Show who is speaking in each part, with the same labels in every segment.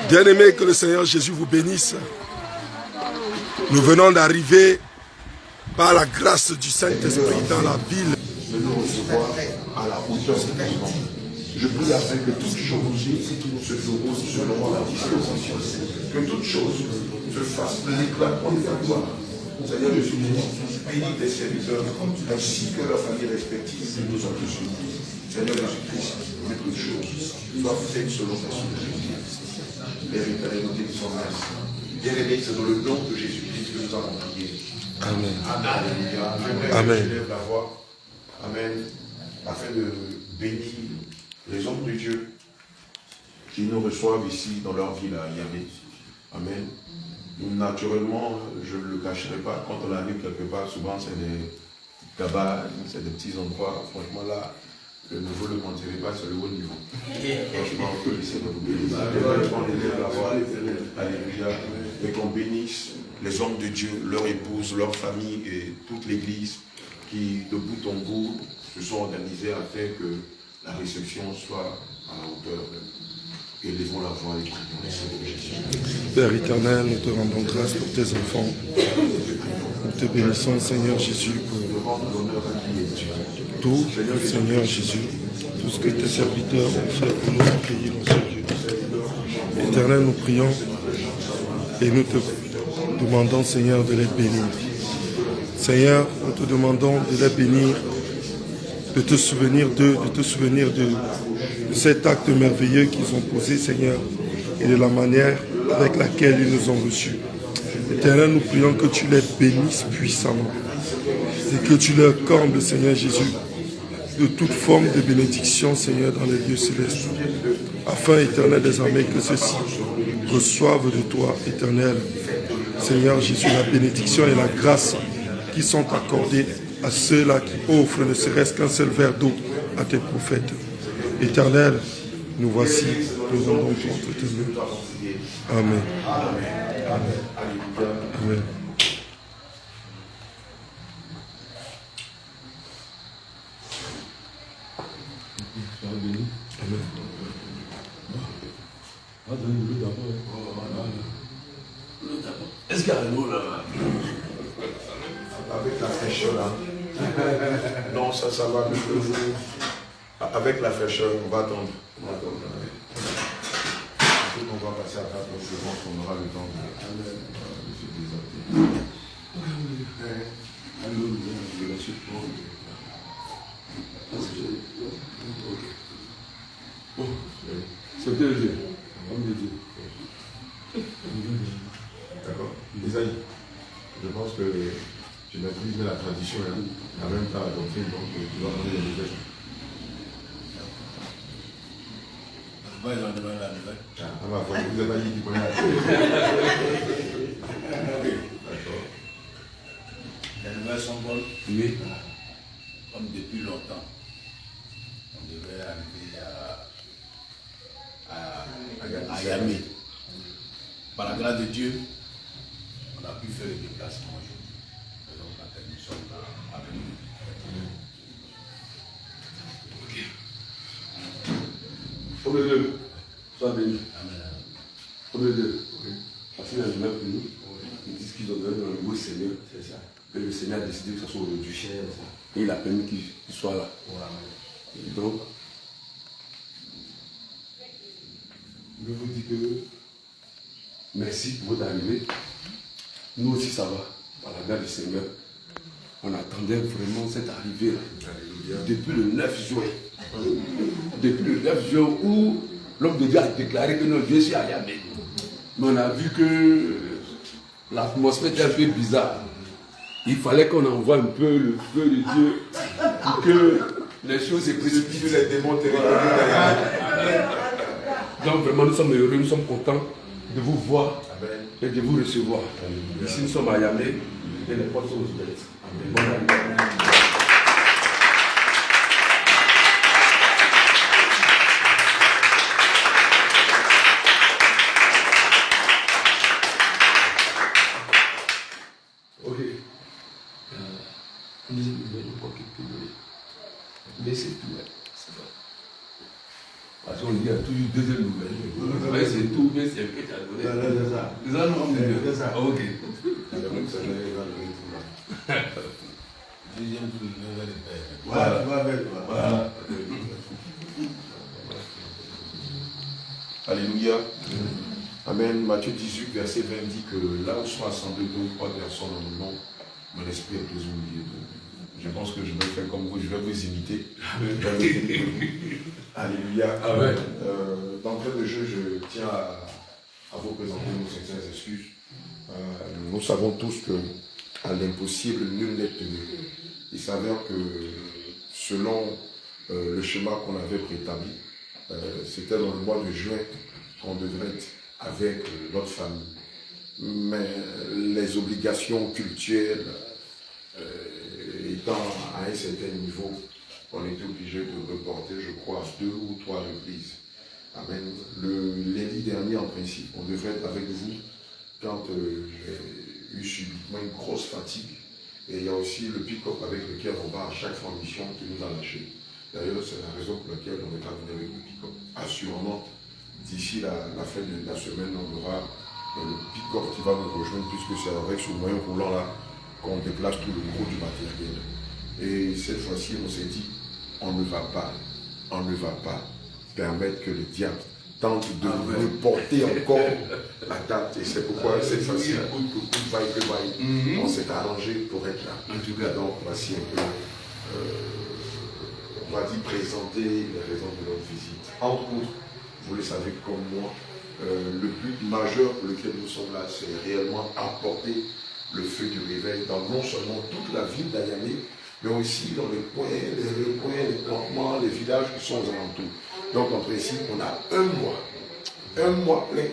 Speaker 1: Bien-aimés, que le Seigneur Jésus vous bénisse. Nous venons d'arriver par la grâce du Saint-Esprit dans la ville.
Speaker 2: De nous recevoir à la hauteur de ton nom. Je prie afin que toutes choses se déroulent selon la dispensation. Que toutes choses se fassent l'éclatement de ta gloire. Seigneur, je suis béni tes serviteurs ainsi que leurs familles respectives et nous en dessus. Seigneur Jésus-Christ, que toutes choses soient faites selon ta souveraineté. Père éternel, nous te disons merci. Bien-aimé, c'est dans le nom de Jésus-Christ que nous avons prié.
Speaker 1: Amen.
Speaker 2: Alléluia. J'aimerais
Speaker 1: Amen.
Speaker 2: que je lève la voix. Amen. Afin de bénir les hommes de Dieu qui nous reçoivent ici dans leur ville à Yamé. Amen. Naturellement, je ne le cacherai pas, quand on arrive quelque part, souvent c'est des cabanes, c'est des petits endroits. Franchement là, le niveau ne mentirait pas, c'est le haut niveau. Franchement, on peut laisser nous bénir. On élève la voix. Alléluia. Et qu'on bénisse les hommes de Dieu, leurs épouses, leurs familles et toute l'église qui, de bout en bout, se sont organisés afin que la réception soit à la hauteur. Élevons la voix et prions le Seigneur Jésus.
Speaker 1: Père éternel, nous te rendons grâce pour tes enfants. Nous te bénissons, Seigneur Jésus, pour tout, Seigneur Jésus, tout ce que tes serviteurs ont fait pour nous accueillir en ce Dieu. Éternel, nous prions et nous te demandons, Seigneur, de les bénir. Seigneur, nous te demandons de les bénir, de te souvenir d'eux, de te souvenir de cet acte merveilleux qu'ils ont posé, Seigneur, et de la manière avec laquelle ils nous ont reçus. Éternel, nous prions que tu les bénisses puissamment et que tu leur combles, Seigneur Jésus, de toute forme de bénédiction, Seigneur, dans les lieux célestes, afin, Éternel, désormais que ceux-ci reçoivent de toi, Éternel, Seigneur Jésus, la bénédiction et la grâce qui sont accordées à ceux-là qui offrent ne serait-ce qu'un seul verre d'eau à tes prophètes. Éternel, nous voici, nous rendons entre tes mains. Amen. Amen. Amen.
Speaker 2: Est-ce qu'il y a un mot là? Avec la fraîcheur là. Non, ça va le jour. Avec la fraîcheur, on va attendre. On va passer à table, je pense qu'on aura le temps de se désactiver.
Speaker 3: C'est bien Dieu. Homme de Dieu.
Speaker 2: D'accord. Isaïe, je pense que tu maîtrises bien la tradition là. En même temps, la doctrine, donc tu vas donner les nouvelles.
Speaker 4: Ils ont demandé la nouvelle.
Speaker 2: Vous avez dit qu'il connaît la D'accord.
Speaker 4: Les nouvelles sont bonnes.
Speaker 3: Oui.
Speaker 4: Comme depuis longtemps. On devait arriver à Yamé. Par la grâce de Dieu, on a pu faire le déplacement. Et donc la permission a venu.
Speaker 3: Premier Dieu, sois béni.
Speaker 4: Amen.
Speaker 3: Premier Dieu, parce qu'il y a des gens venus, ils disent qu'ils ont donné un nouveau Seigneur.
Speaker 4: C'est ça.
Speaker 3: Que le Seigneur a décidé que ce soit aujourd'hui. Et il a permis qu'il soit là. Et donc, je vous dis que merci pour votre arrivée. Nous aussi, ça va. Par la grâce du Seigneur. On attendait vraiment cette arrivée-là. Depuis le 9 juin. Depuis le 9 juin où l'homme de Dieu a déclaré que notre Dieu est à Yamé. Mais on a vu que l'atmosphère était un peu bizarre. Il fallait qu'on envoie un peu le feu de Dieu pour que les choses se précipitent.
Speaker 2: Les démons
Speaker 3: Donc vraiment nous sommes heureux, nous sommes contents de vous voir et de vous recevoir. Ici nous sommes à Yamé et les portes sont ouvertes. Bonne année. Ok. On nous a donné encore quelques données. Mais c'est tout, ouais. C'est vrai. Parce qu'on dit, il y a toujours deuxième nouvelle. Vous voyez, c'est tout, mais c'est un peu à donner.
Speaker 4: C'est ça.
Speaker 3: C'est ça, non?
Speaker 4: C'est ça.
Speaker 3: Ok.
Speaker 4: Deuxième tour,
Speaker 3: Voilà.
Speaker 4: tu vas avec.
Speaker 3: Voilà.
Speaker 2: Alléluia. Amen. Matthieu 18, verset 20 dit que là où sont assemblés 2 ou 3 personnes dans mon nom, mon esprit est présent au milieu d'eux. Je pense que je vais faire comme vous, je vais vous imiter. Alléluia.
Speaker 3: Amen.
Speaker 2: D'entrée de jeu, je tiens à vous présenter nos sincères excuses. Nous savons tous que à l'impossible, nul n'est tenu. Il s'avère que selon le schéma qu'on avait préétabli, c'était dans le mois de juin qu'on devrait être avec notre famille. Mais les obligations culturelles étant à un certain niveau, on était obligé de reporter, je crois, 2 ou 3 reprises. Amen. Le lundi dernier, en principe, on devrait être avec vous quand j'ai eu subitement une grosse fatigue. Et il y a aussi le pick-up avec lequel on va à chaque fois en mission qui nous a lâchés. D'ailleurs, c'est la raison pour laquelle on est arrivé avec le pick-up. Assurément, d'ici la fin de la semaine, on aura le pick-up qui va nous rejoindre, puisque c'est avec ce moyen roulant là qu'on déplace tout le gros du matériel. Et cette fois-ci, on s'est dit, on ne va pas permettre que le diable tente de reporter encore la date. Et c'est pourquoi cette fois-ci, on s'est arrangé pour être là. En tout cas, donc, voici un peu, on va dire, présenter les raisons de notre visite. Entre autres, vous le savez comme moi, le but majeur pour lequel nous sommes là, c'est réellement apporter le feu du réveil dans non seulement toute la ville d'Ayamé, mais aussi dans les coins, les campements, les villages qui sont aux alentours. Donc en principe, on a un mois plein,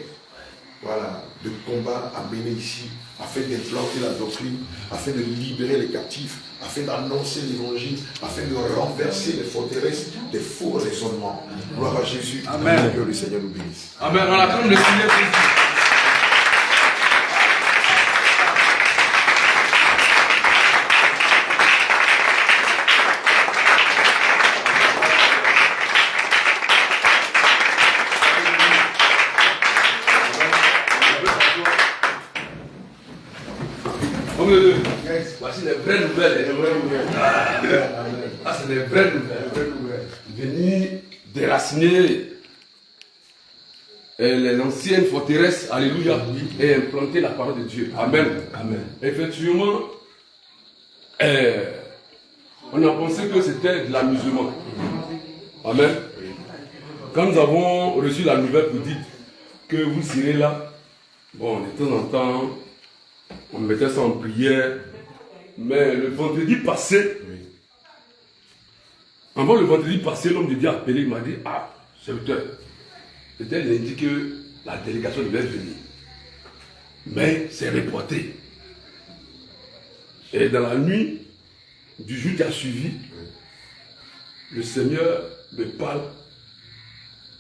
Speaker 2: voilà, de combat à mener ici, afin d'implanter la doctrine, afin de libérer les captifs, afin d'annoncer l'évangile, afin de renverser les forteresses des faux raisonnements. Gloire à Jésus.
Speaker 3: Amen.
Speaker 2: Que le Seigneur nous bénisse.
Speaker 3: Amen. On acclame le Seigneur Jésus. Voici les vraies nouvelles. Ah, c'est les vraies nouvelles. Venir déraciner les anciennes forteresses, alléluia, et implanter la parole de Dieu. Amen. Amen. Effectivement, on a pensé que c'était de l'amusement. Amen. Quand nous avons reçu la nouvelle, vous dites que vous serez là, bon, de temps en temps, on mettait ça en prière. Mais le vendredi passé, avant le vendredi passé, l'homme de Dieu a appelé, il m'a dit, ah, serviteur, c'était lundi que la délégation devait venir. Mais c'est reporté. Et dans la nuit du jour qui a suivi, le Seigneur me parle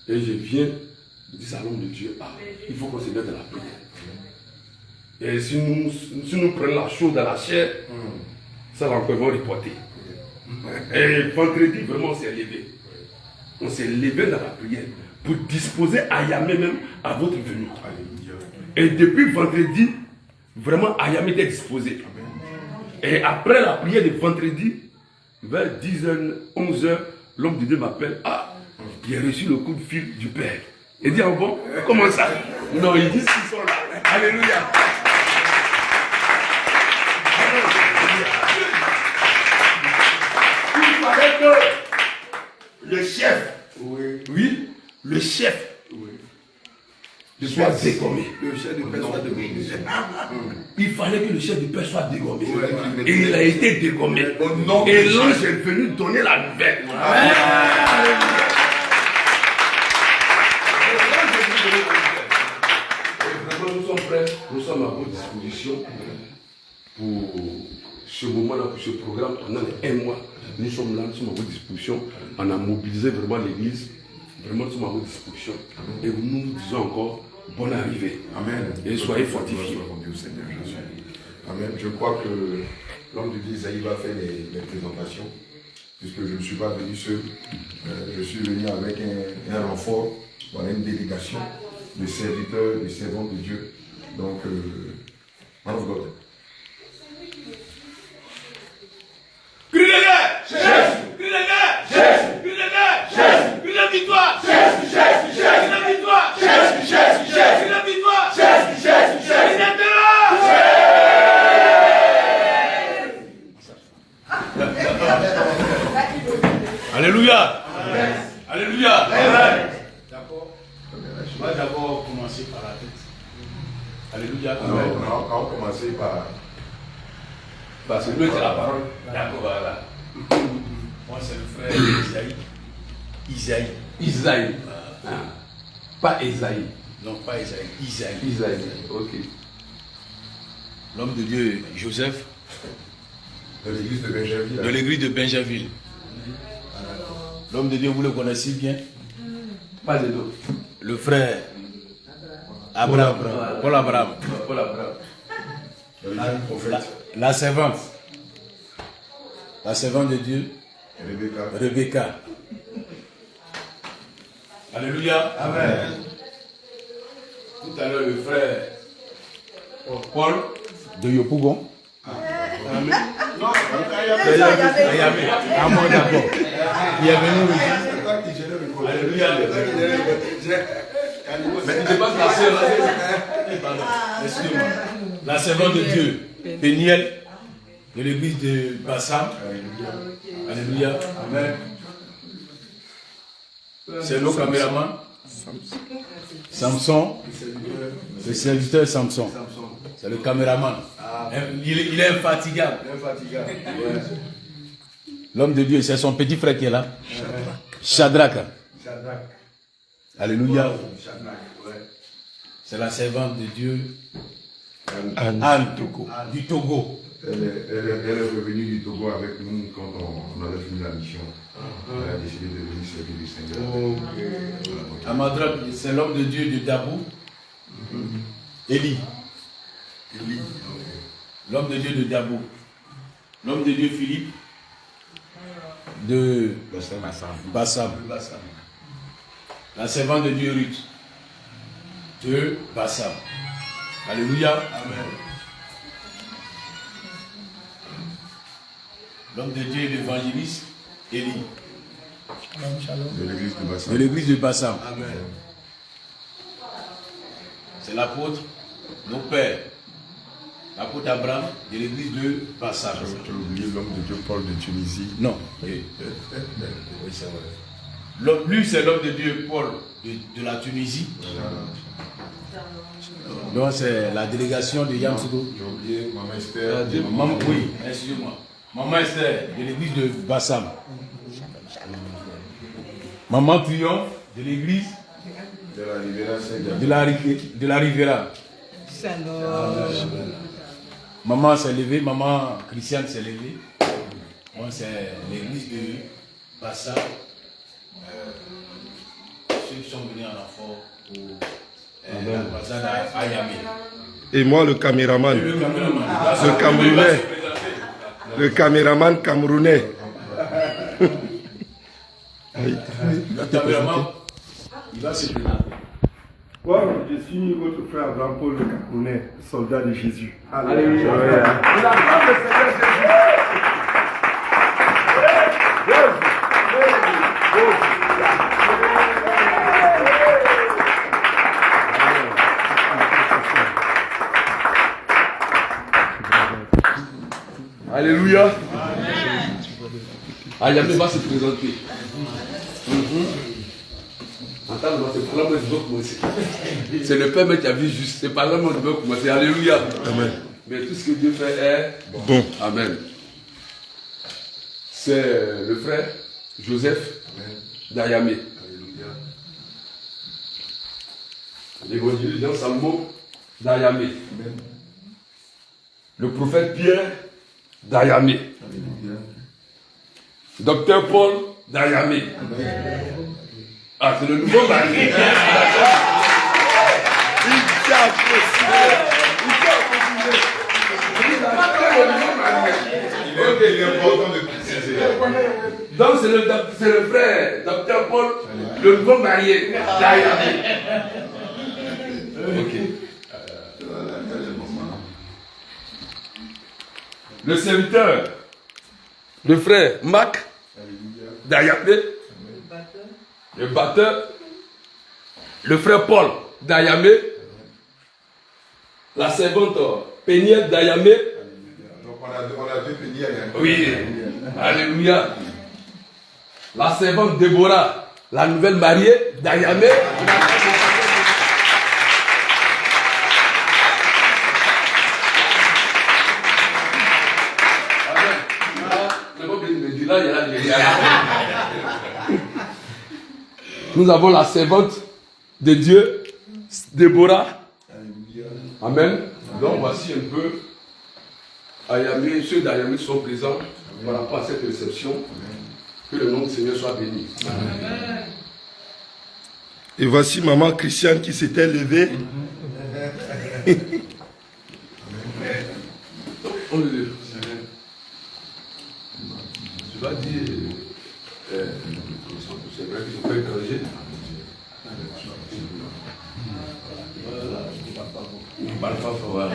Speaker 3: et je viens, je dis à l'homme de Dieu, ah, il faut qu'on se mette dans la prière. Et si nous prenons la chose dans la chair, ça va encore reporter. Et vendredi, vraiment, on s'est levé. On s'est levé dans la prière pour disposer Ayamé même à votre venue. Et depuis vendredi, vraiment, Ayamé était disposé. Et après la prière de vendredi, vers 10h, 11h, l'homme de Dieu m'appelle. Ah, j'ai reçu le coup de fil du Père. Il dit, ah bon, comment ça? Non, il dit, ils sont là. Alléluia. Il fallait que le chef, oui, le chef, soit dégommé.
Speaker 4: Le chef de paix soit dégommé.
Speaker 3: Il fallait que le chef de paix soit dégommé. Et il a été dégommé. Et l'ange est venu donner la nouvelle. Vraiment, nous sommes prêts, nous sommes à votre disposition pour ce moment-là, pour ce programme. Pendant les 1 mois, nous sommes là, nous sommes à votre disposition. On a mobilisé vraiment l'église. Vraiment, nous sommes à votre disposition. Et nous nous disons encore, bonne arrivée.
Speaker 2: Amen.
Speaker 3: Et soyez fortifiés.
Speaker 2: Amen. Je crois que l'homme de Dieu Isaïe va faire les présentations. puisque je ne suis pas venu seul. Je suis venu avec un renfort, voilà, une délégation de serviteurs, de servants de Dieu. Donc, man of God.
Speaker 4: Crie de guerre! Jésus! Crie de guerre! Jésus! Crie de guerre! Jésus! Crie de victoire! Jésus! Jésus! Jésus! Crie de victoire! Jésus! Jésus! Jésus! Crie de victoire! Jésus! Jésus! Jésus! Crie de Alléluia! Alléluia! D'accord. On va d'abord commencer par la tête. Alléluia.
Speaker 2: Alors, on va commencer par...
Speaker 3: Parce que lui, c'est la parole.
Speaker 4: D'accord, voilà. Moi, c'est le frère Isaïe.
Speaker 3: Isaïe. Pas Esaïe.
Speaker 4: Non, pas Isaïe. Isaïe.
Speaker 3: Isaïe. Ok.
Speaker 4: L'homme de Dieu, Joseph,
Speaker 2: de l'église de Benjaville.
Speaker 4: de l'église de Benjaville. L'homme de Dieu, vous le connaissez bien.
Speaker 3: Pas de dos.
Speaker 4: Le frère Abraham. Paul Abraham.
Speaker 3: Paul Abraham.
Speaker 2: Le jeune prophète.
Speaker 4: La servante. La servante de Dieu,
Speaker 2: Rebecca.
Speaker 4: Rebecca. Alléluia.
Speaker 2: Amen.
Speaker 4: Tout à l'heure, le frère Paul de Yopougon.
Speaker 2: Non,
Speaker 4: Ayamé. À moi d'abord. Il est venu aussi. Alléluia.
Speaker 3: Mais il n'est pas placé là.
Speaker 4: Pardon. Excusez-moi. La servante de Dieu, Péniel, de l'église de Bassam. Alléluia. Amen. C'est le caméraman. Samson. Le serviteur Samson. C'est le caméraman. Il est infatigable. L'homme de Dieu, c'est son petit frère qui est là. Shadrach. Alléluia. C'est la servante de Dieu. Anne du Togo.
Speaker 2: Elle est revenue du Togo avec nous quand on avait fini la mission. Elle a décidé de venir servir le Seigneur.
Speaker 4: Amadra, c'est l'homme de Dieu de Dabou. Élie. L'homme de Dieu de Dabou. L'homme de Dieu Philippe de Bassam. La servante de Dieu Ruth de Bassam. Alléluia. Amen. L'homme de Dieu et l'évangéliste Élie.
Speaker 2: De l'église de Bassam.
Speaker 4: De l'église de Bassam. Amen. C'est l'apôtre, nos pères. L'apôtre Abraham de l'église de Bassam.
Speaker 2: Tu as oublié l'homme de Dieu Paul de Tunisie.
Speaker 4: Non. Oui, c'est vrai. Lui, c'est l'homme de Dieu Paul de la Tunisie. Donc, c'est la délégation de Yamsoudou.
Speaker 2: J'ai oublié Maman Esther.
Speaker 4: Oui, excusez-moi. Maman Esther de l'église de Bassam. Maman Triomphe de l'église
Speaker 2: De la Rivera Saint-Jacques.
Speaker 4: de la Rivera. Maman s'est levée, maman Christiane s'est levée. Moi, c'est l'église de Bassam. Ceux qui sont venus en renfort pour l'ambassade à Ayamé.
Speaker 1: Et moi, le caméraman.
Speaker 4: Le caméraman.
Speaker 1: Le Camerounais. Le caméraman camerounais.
Speaker 4: Le caméraman, il va se présenter.
Speaker 1: Moi, je suis votre frère Abraham Paul le Camerounais, soldat de Jésus.
Speaker 3: Alléluia. Alléluia. Ayamé va se présenter. C'est le Père qui a vu juste. C'est par là que je veux commencer. Alléluia.
Speaker 1: Amen.
Speaker 3: Mais tout ce que Dieu fait est
Speaker 1: bon.
Speaker 3: Amen. C'est le frère Joseph d'Ayamé. L'évangéliste Jean Salmo d'Ayamé. Le prophète Pierre d'Ayamé. Docteur Paul d'Ayamé. Ah, c'est le nouveau mari.
Speaker 2: Il est important de préciser.
Speaker 3: Donc c'est le frère, Dr Paul, le nouveau marié d'Ayamé. Ok. Le serviteur, le frère Marc d'Ayamé, le batteur, le frère Paul d'Ayamé, la servante Péniel d'Ayamé.
Speaker 2: Donc on avait Péniel.
Speaker 3: Oui, alléluia. La servante Déborah, la nouvelle mariée d'Ayamé. Nous avons la servante de Dieu, Déborah. Amen. Donc voici un peu Ayamé, ceux d'Ayamé sont présents par rapport à cette réception. Que le nom du Seigneur soit béni. Amen.
Speaker 1: Et voici maman Christiane qui s'était levée.
Speaker 3: Je dois dire, c'est vrai qu'ils ont fait étranger. On ne parle pas fort.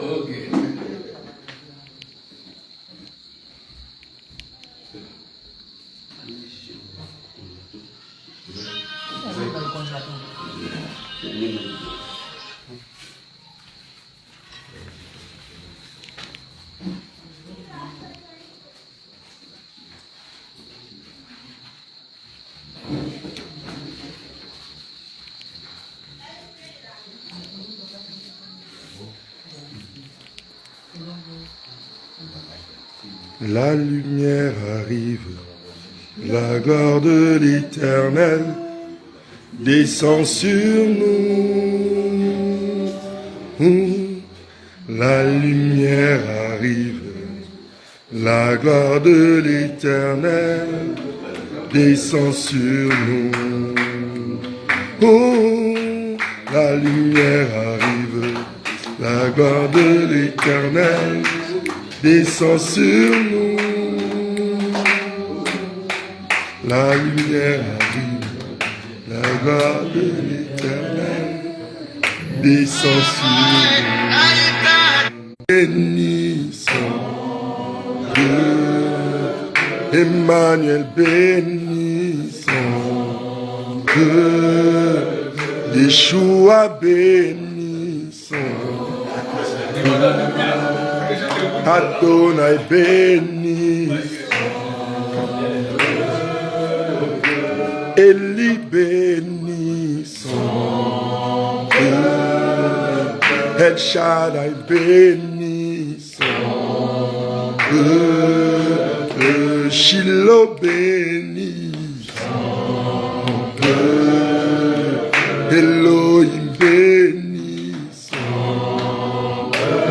Speaker 3: Ok.
Speaker 1: La lumière arrive, la gloire de l'Éternel descend sur nous. La lumière arrive, la gloire de l'Éternel descend sur nous. La lumière arrive, la gloire de l'Éternel descend sur nous. La lumière arrive, la gloire de l'Éternel descend sur nous. Bénissons Dieu, Emmanuel, bénissons Dieu, Yeshua, bénissons Adonai, bénissons Élie, bénissons El Shaddai, bénissons Shiloh, bénissons Elohim, bénissons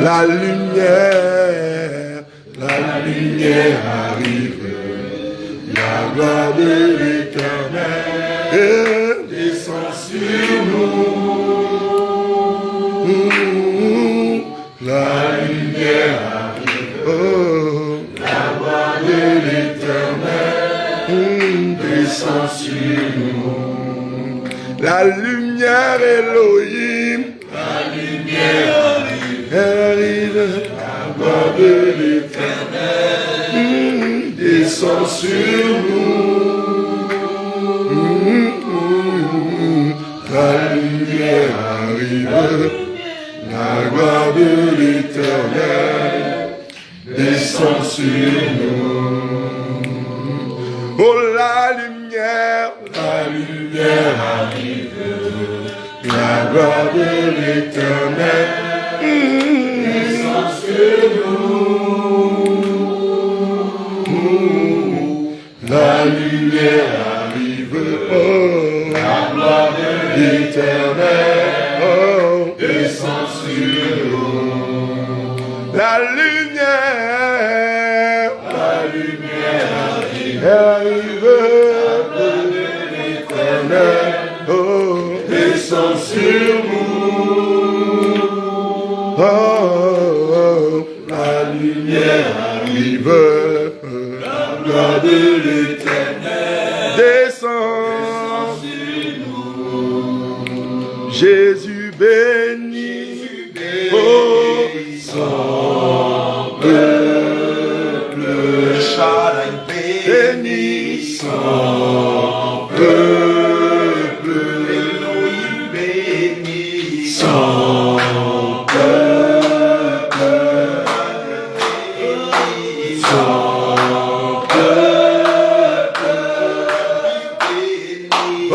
Speaker 1: la lumière arrive, la gloire de l'Éternel descend sur nous. La lumière arrive, la gloire de l'Éternel descend sur nous. La lumière Elohim, la lumière arrive, la gloire de l'Éternel descend sur nous. La lumière arrive, la gloire de l'Éternel descend sur nous. Oh, la lumière arrive, la gloire de l'Éternel descend sur nous. La lumière arrive, oh, la gloire de l'Éternel descend sur nous. La lumière arrive, l'Éternel, oh, descend sur nous. Oh, la lumière arrive, la gloire de l'Éternel descend sur nous. Jésus béni, oh, son peuple, béni son peuple, béni son peuple, son peuple, oh,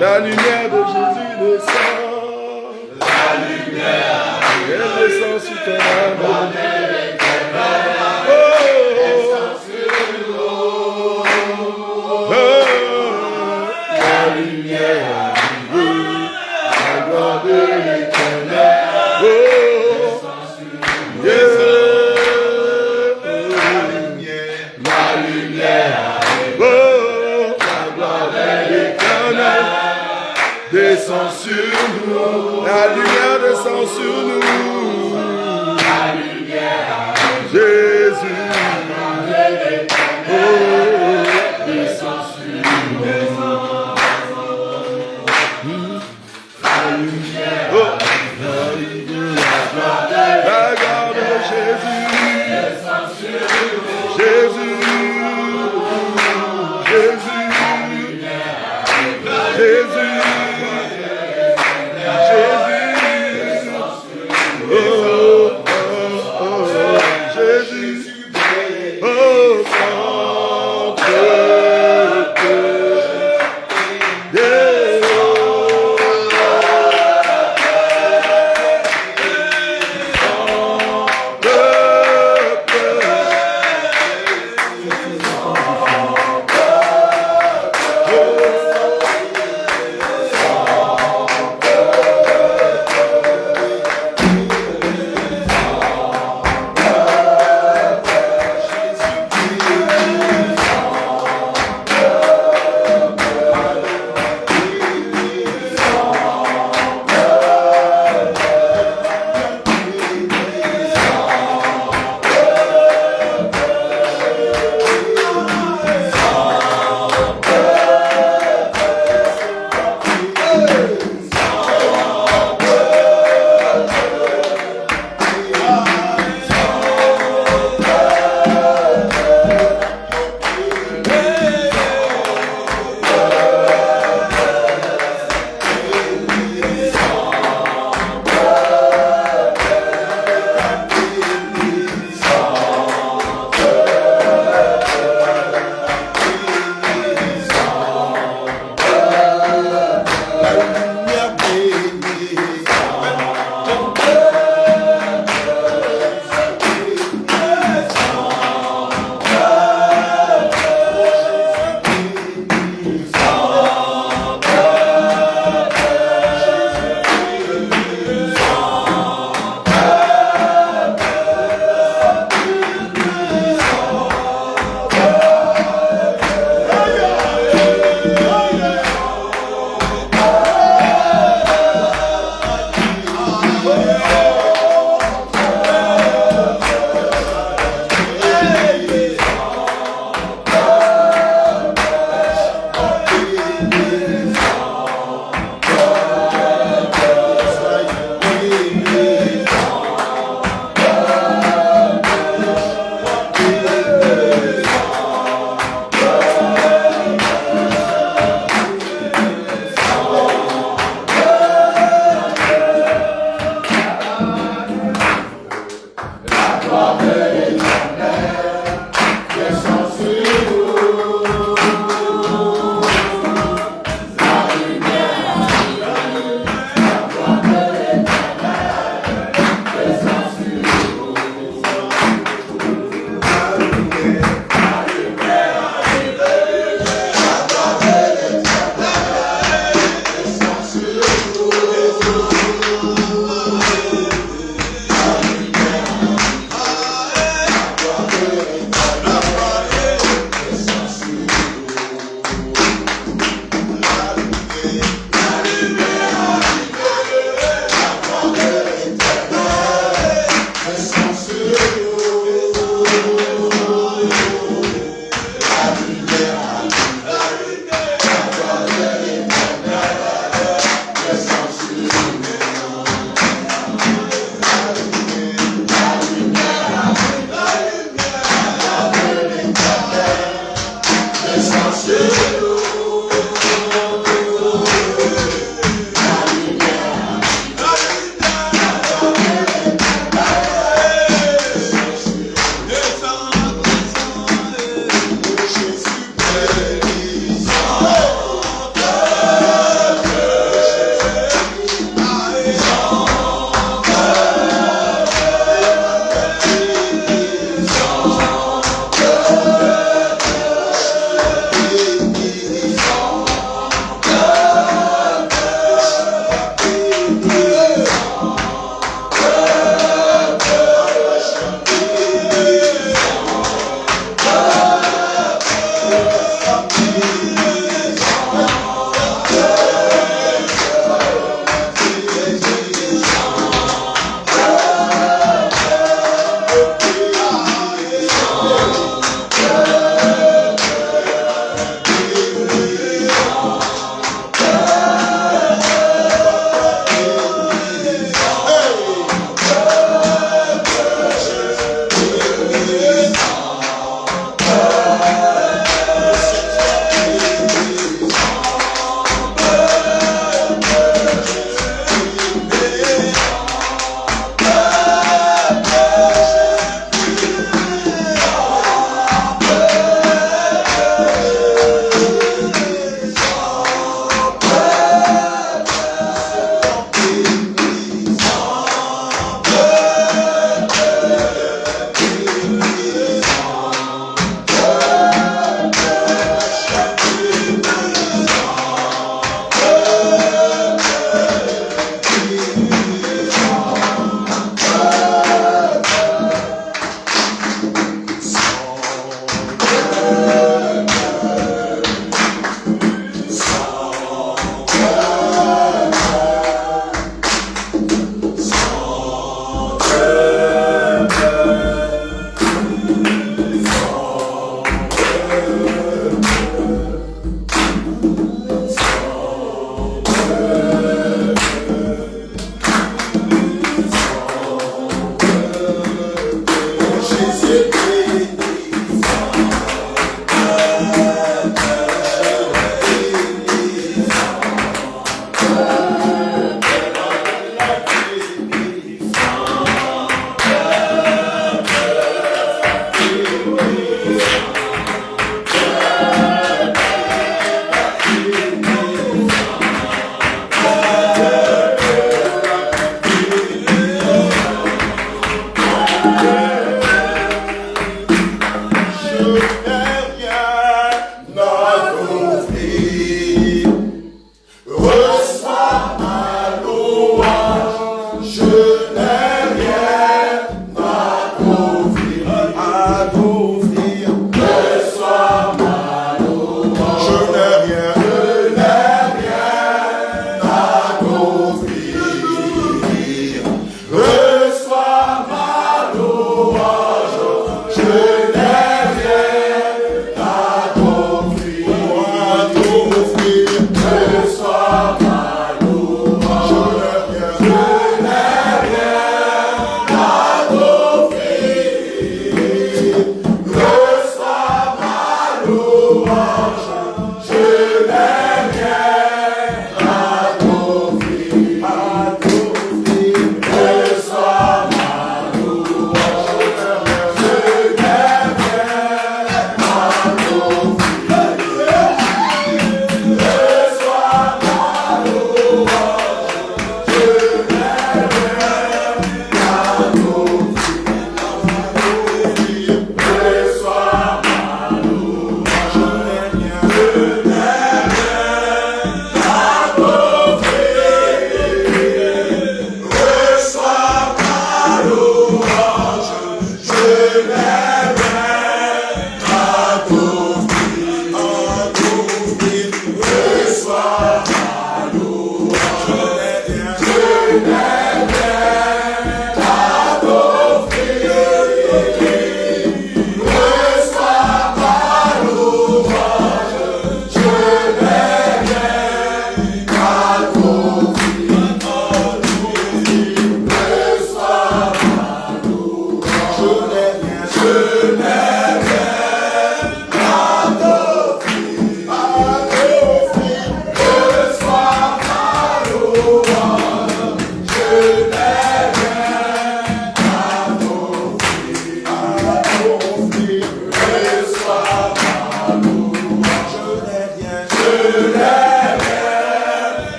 Speaker 1: La lumière de Jésus descend. La lumière, elle descend sur ton âme. La lumière arrive, la gloire de l'Éternel. La lumière arrive, la gloire de l'Éternel descend sur nous. La lumière descend sur nous. La lumière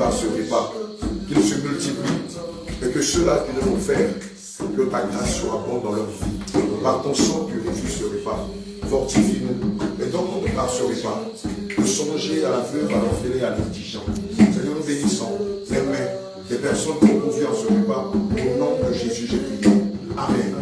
Speaker 5: par ce repas, qu'ils se multiplient, et que ceux-là qui le vont faire, que ta grâce soit bonne dans leur vie. Par ton sang, purifie ce repas, fortifie-nous, et donne-nous par ce repas, de songer à la veuve, à l'orphelin, à l'indigent. Seigneur, nous bénissons les mains des personnes qui ont confié en ce repas, au nom de Jésus, j'ai prié. Amen.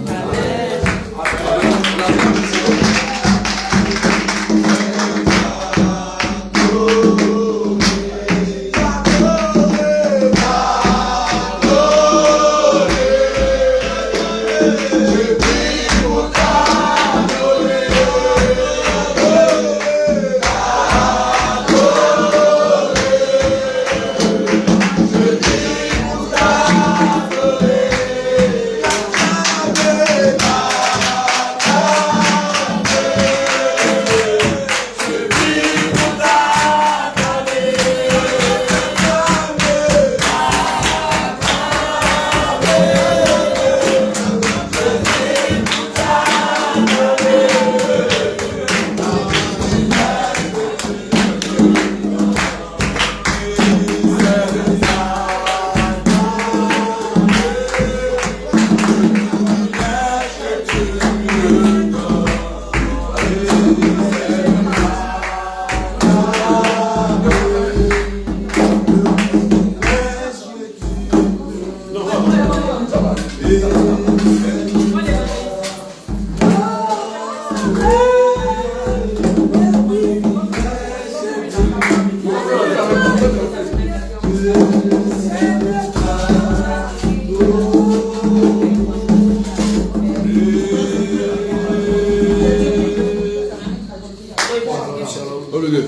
Speaker 3: Oh, le gars.